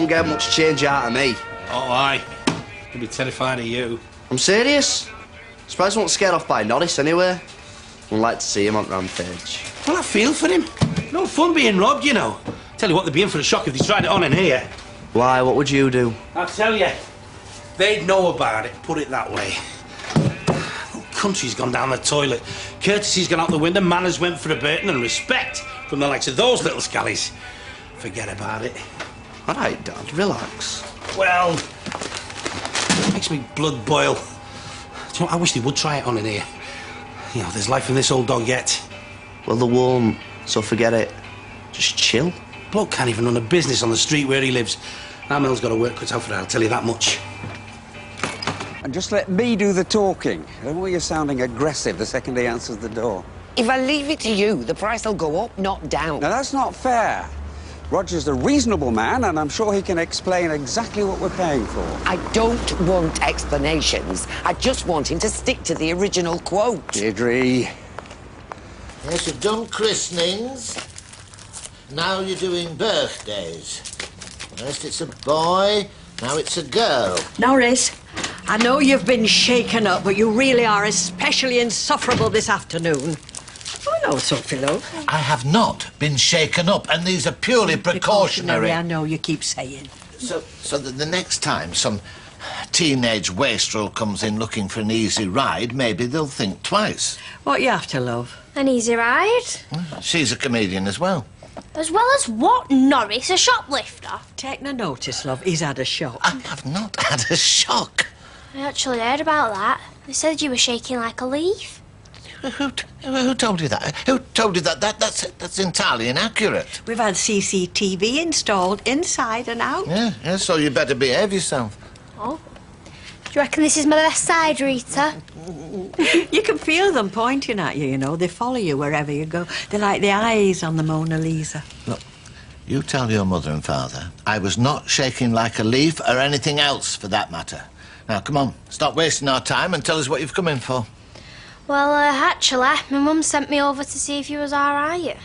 won't get much change out of me. Oh, aye. He'd be terrified of you. I'm serious. Surprised I wasn't scared off by Norris anyway. I'd like to see him on rampage. Well, I feel for him. No fun being robbed, you know. Tell you what, they'd be in for a shock if they tried it on in here. Why, what would you do? I'll tell you. They'd know about it, put it that way. The country's gone down the toilet. Courtesy's gone out the window, manners went for a Burton, and respect from the likes of those little scallies. Forget about it. All right, Dad, relax. Well, it makes me blood boil. Do you know, I wish they would try it on in here. You know, there's life in this old dog yet. Well, there won't, so forget it. Just chill. Bloke can't even run a business on the street where he lives. Amel's got to work cut out for it, I'll tell you that much. And just let me do the talking. I don't want you sounding aggressive the second he answers the door. If I leave it to you, the price will go up, not down. Now, that's not fair. Roger's a reasonable man, and I'm sure he can explain exactly what we're paying for. I don't want explanations. I just want him to stick to the original quote. Deirdre. Yes, you've done christenings. Now you're doing birthdays. First it's a boy, now it's a girl. Norris, I know you've been shaken up, but you really are especially insufferable this afternoon. Oh, no, Sophie, love. I have not been shaken up, and these are purely precautionary. I know you keep saying. So that the next time some teenage wastrel comes in looking for an easy ride, maybe they'll think twice. What you after, love? An easy ride? She's a comedian as well. As well as what, Norris? A shoplifter? Take no notice, love. He's had a shock. I have not had a shock. I actually heard about that. They said you were shaking like a leaf. Who told you that? Who told you that? That's entirely inaccurate. We've had CCTV installed inside and out. Yeah, so you better behave yourself. Oh. Do you reckon this is my best side, Rita? You can feel them pointing at you, you know. They follow you wherever you go. They're like the eyes on the Mona Lisa. Look, you tell your mother and father I was not shaking like a leaf or anything else for that matter. Now, come on, stop wasting our time and tell us what you've come in for. Well, actually, my mum sent me over to see if you was all right.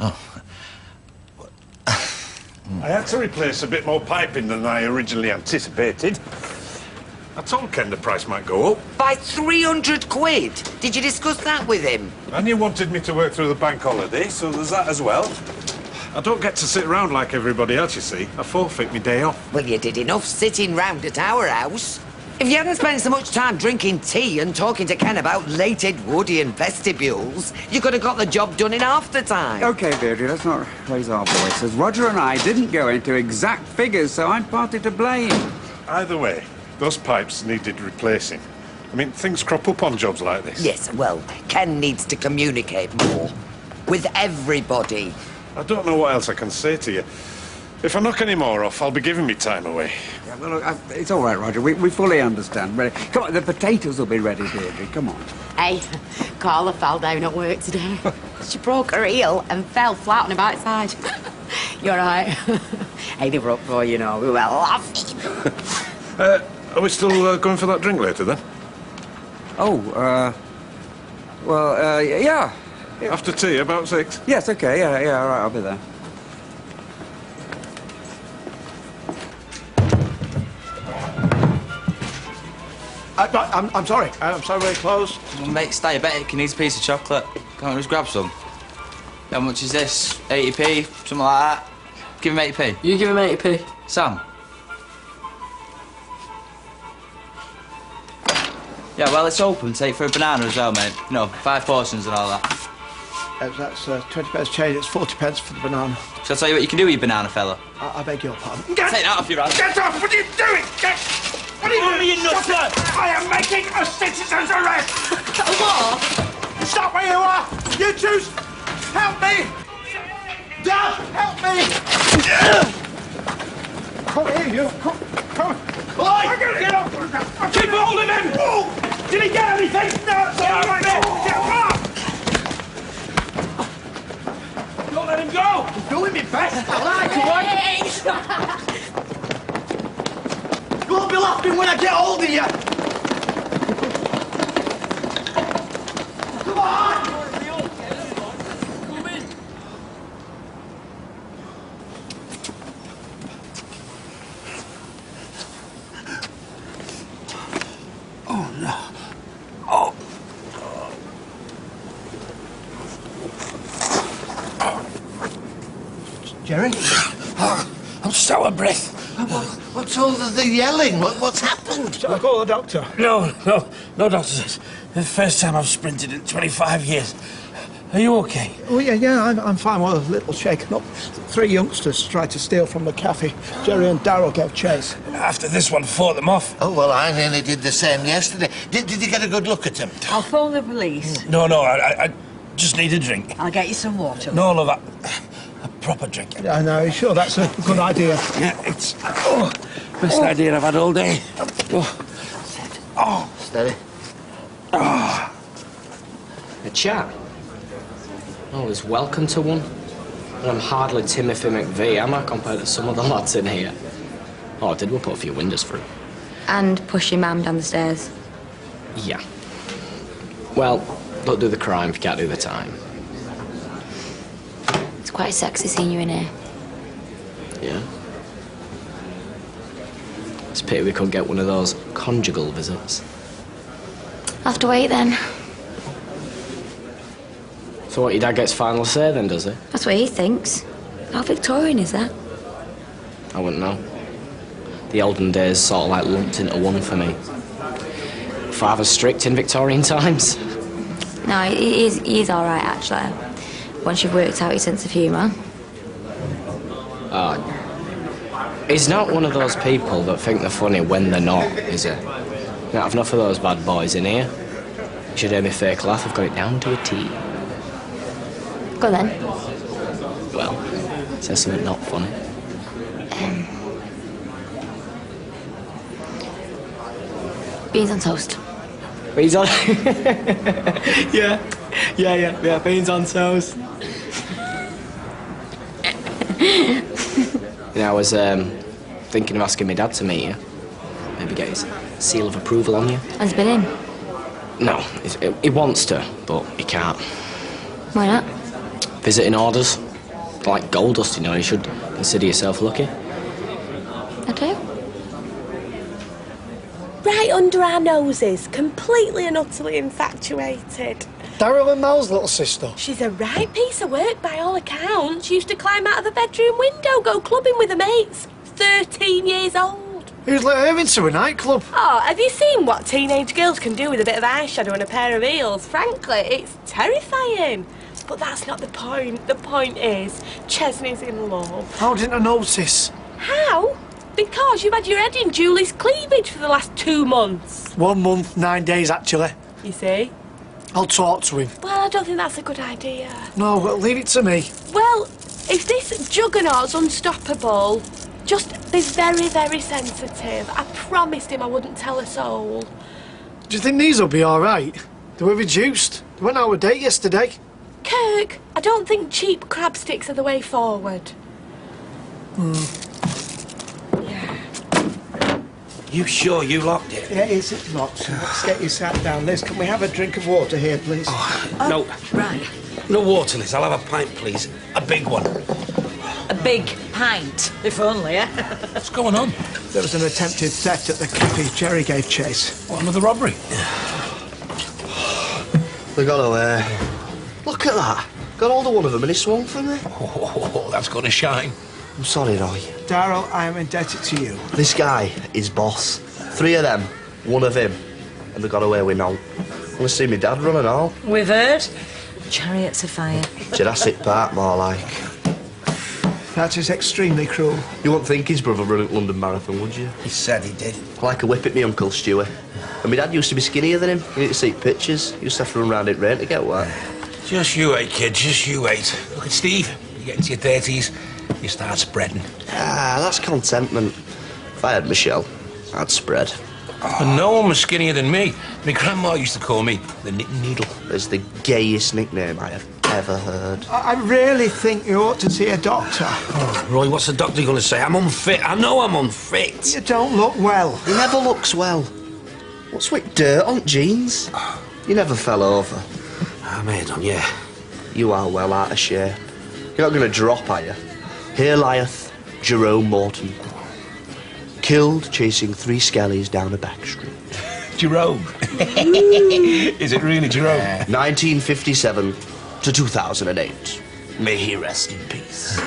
Oh. I had to replace a bit more piping than I originally anticipated. I told Ken the price might go up. By 300 quid? Did you discuss that with him? And you wanted me to work through the bank holiday, so there's that as well. I don't get to sit around like everybody else, you see. I forfeit my day off. Well, you did enough sitting round at our house. If you hadn't spent so much time drinking tea and talking to Ken about late Edwardian vestibules, you could have got the job done in half the time. OK, Deirdre, let's not raise our voices. Roger and I didn't go into exact figures, so I'm partly to blame. Either way, those pipes needed replacing. I mean, things crop up on jobs like this. Yes, well, Ken needs to communicate more. With everybody. I don't know what else I can say to you. If I knock any more off, I'll be giving me time away. Yeah, well, look, it's all right, Roger. We fully understand. Ready. Come on, the potatoes will be ready, Deirdre. Come on. Hey, Carla fell down at work today. She broke her heel and fell flat on her backside. You're right. Hey, they were up for, you know. We were laughing. Are we still going for that drink later, then? Oh, well, yeah. After tea, about 6? Yes, OK, yeah, all right, I'll be there. I'm sorry. I'm sorry we're closed. Well, mate, stay. I bet he needs a piece of chocolate. Come on, just grab some. How much is this? 80p? Something like that? Give him 80p. You give him 80p. Sam? Yeah, well, it's open. Take for a banana as well, mate. You know, 5 portions and all that. That's 20 pence change. It's 40 pence for the banana. Shall I tell you what you can do with your banana, fella? I beg your pardon. Take that off your hands. Get off! What are you doing? What are you doing? You nuts, man? I am making a citizen's arrest! What? Stop where you are! You two! Help me! Dad, help me! Come here, you! Come! Boy! Get up! Keep hold of him! Oh. Did he get anything? No, it's all right! Get up! Don't let him go! I'm doing my best! I like it! You'll be laughing when I get hold of you! Come on! Jerry? I'm so out of breath. What's all the yelling? What's happened? Shall I call the doctor? No, doctor. It's the first time I've sprinted in 25 years. Are you okay? Oh, yeah, I'm fine. Well, a little shaken up. 3 youngsters tried to steal from the cafe. Jerry and Darryl gave chase. After this one fought them off. Oh, well, I nearly did the same yesterday. Did you get a good look at him? I'll phone the police. No, I just need a drink. I'll get you some water. No, love, a proper drink. Yeah, no, sure, that's a good idea. Yeah, it's best idea I've had all day. Steady. A chat? Oh, he's welcome to one. And I'm hardly Timothy McVeigh, am I, compared to some of the lads in here? Oh, did we put a few windows through? And push your mum down the stairs. Yeah. Well, don't do the crime if you can't do the time. It's quite sexy seeing you in here. Yeah. It's a pity we couldn't get one of those conjugal visits. I'll have to wait then. So what, your dad gets final say then, does he? That's what he thinks. How Victorian is that? I wouldn't know. The olden days sort of like lumped into one for me. Father's strict in Victorian times. No, he's all right, actually. Once you've worked out your sense of humour. He's not one of those people that think they're funny when they're not, is he? Don't have enough of those bad boys in here. You should hear me fake laugh. I've got it down to a T. Go then. Well, say something not funny. Beans on toast. Beans on... yeah, beans on toast. You know, I was thinking of asking my dad to meet you. Maybe get his seal of approval on you. Has he been in? No, he wants to, but he can't. Why not? Visiting orders. Like gold dust, you know, you should consider yourself lucky. I do. Right under our noses, completely and utterly infatuated. Darryl and Mel's little sister. She's a right piece of work by all accounts. She used to climb out of the bedroom window, go clubbing with her mates. 13 years old. Who's let her into a nightclub? Oh, have you seen what teenage girls can do with a bit of eyeshadow and a pair of heels? Frankly, it's terrifying. But that's not the point. The point is, Chesney's in love. How didn't I notice? How? Because you've had your head in Julie's cleavage for the last 2 months. 1 month, 9 days, actually. You see? I'll talk to him. Well, I don't think that's a good idea. No, well, leave it to me. Well, if this juggernaut's unstoppable, just be very, very sensitive. I promised him I wouldn't tell a soul. Do you think these will be all right? They were reduced. They went out of date yesterday. Kirk, I don't think cheap crab sticks are the way forward. You sure you locked it? Yeah, it's locked. Let's get you sat down. Liz, can we have a drink of water here, please? No. Right. No water, Liz. I'll have a pint, please. A big one. A big pint, if only, eh? What's going on? There was an attempted theft at the cafe. Jerry gave chase. What, another robbery? They got away. Look at that. Got hold of one of them and he swung for me. Oh, that's gonna shine. I'm sorry, Roy. Darryl, I am indebted to you. This guy is boss. 3 of them, 1 of him, and they got away with none. I want to see my dad running all. We've heard. Chariots of fire. Jurassic Park, more like. That is extremely cruel. You wouldn't think his brother run at London Marathon, would you? He said he did. I like a whip at me Uncle Stewie. And my dad used to be skinnier than him. You need to see pictures. He used to have to run round in rain to get wet. Just you wait, kid. Just you wait. Look at Steve. You get into your 30s, you start spreading. Ah, that's contentment. If I had Michelle, I'd spread. And no one was skinnier than me. My grandma used to call me the knitting needle. It's the gayest nickname I have ever heard. I really think you ought to see a doctor. Oh, Roy, what's the doctor going to say? I'm unfit. I know I'm unfit. You don't look well. He never looks well. What's with dirt on jeans? You never fell over. I may have done, yeah. You are well out of shape. You're not going to drop, are you? Here lieth Jerome Morton. Killed chasing 3 skellies down a back street. Jerome. Is it really Jerome? 1957 to 2008. May he rest in peace.